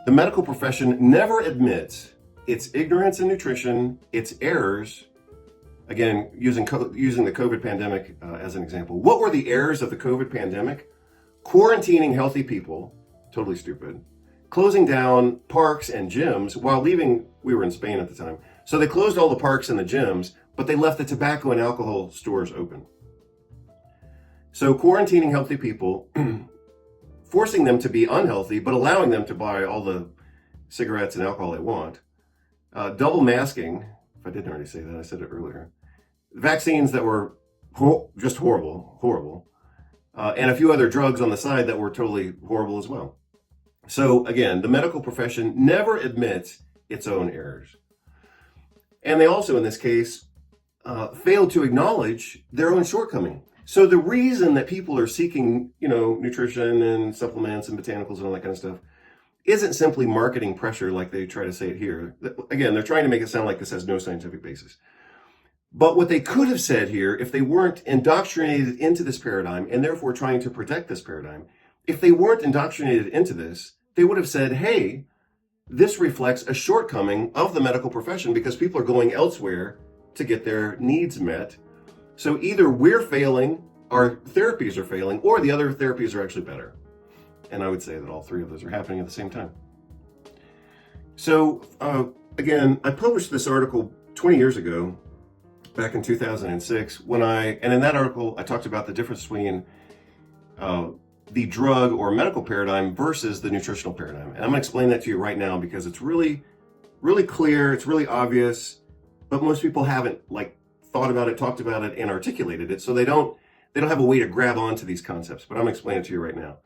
The medical profession never admits its ignorance in nutrition, its errors. Again, using the COVID pandemic as an example. What were the errors of the COVID pandemic? Quarantining healthy people, totally stupid. Closing down parks and gyms while leaving, we were in Spain at the time. So they closed all the parks and the gyms, but they left the tobacco and alcohol stores open. So quarantining healthy people, forcing them to be unhealthy, but allowing them to buy all the cigarettes and alcohol they want. Double masking, if I didn't already say that, I said it earlier. Vaccines that were just horrible. And a few other drugs on the side that were totally horrible as well. So again, the medical profession never admits its own errors. And they also, in this case, failed to acknowledge their own shortcoming. So the reason that people are seeking, nutrition and supplements and botanicals and all that kind of stuff isn't simply marketing pressure like they try to say it here. Again, they're trying to make it sound like this has no scientific basis. But what they could have said here, if they weren't indoctrinated into this paradigm and therefore trying to protect this paradigm, if they weren't indoctrinated into this, they would have said, hey, this reflects a shortcoming of the medical profession because people are going elsewhere to get their needs met. So either we're failing, our therapies are failing, or the other therapies are actually better. And I would say that all three of those are happening at the same time. So again, I published this article 20 years ago, back in 2006, and in that article, I talked about the difference between the drug or medical paradigm versus the nutritional paradigm. And I'm gonna explain that to you right now because it's really, really clear, it's really obvious, but most people haven't thought about it, talked about it, and articulated it, so they don't have a way to grab onto these concepts, but I'm gonna explain it to you right now.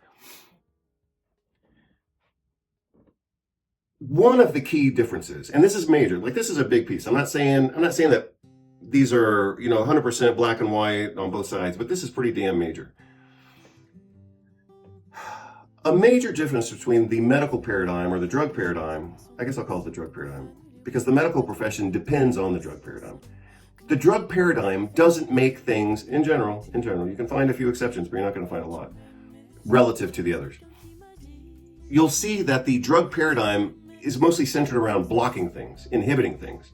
One of the key differences, and this is major, this is a big piece. I'm not saying that these are, 100% black and white on both sides, but this is pretty damn major. A major difference between the medical paradigm or the drug paradigm, I guess I'll call it the drug paradigm, because the medical profession depends on the drug paradigm. The drug paradigm doesn't make things, in general, you can find a few exceptions, but you're not going to find a lot, relative to the others. You'll see that the drug paradigm is mostly centered around blocking things, inhibiting things,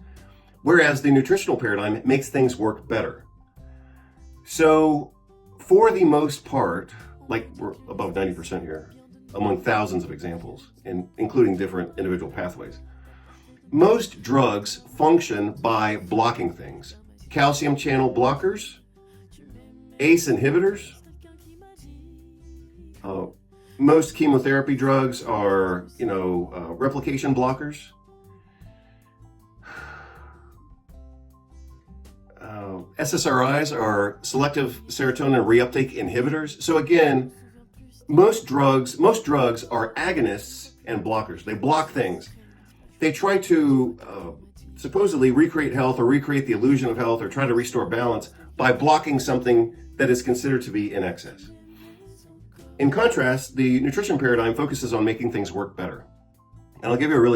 whereas the nutritional paradigm makes things work better. So, for the most part, we're above 90% here, among thousands of examples, including different individual pathways. Most drugs function by blocking things. Calcium channel blockers, ACE inhibitors. Most chemotherapy drugs are, replication blockers. SSRIs are selective serotonin reuptake inhibitors. So again, most drugs are agonists and blockers. They block things. They try to supposedly recreate health or recreate the illusion of health or try to restore balance by blocking something that is considered to be in excess. In contrast, the nutrition paradigm focuses on making things work better. And I'll give you a really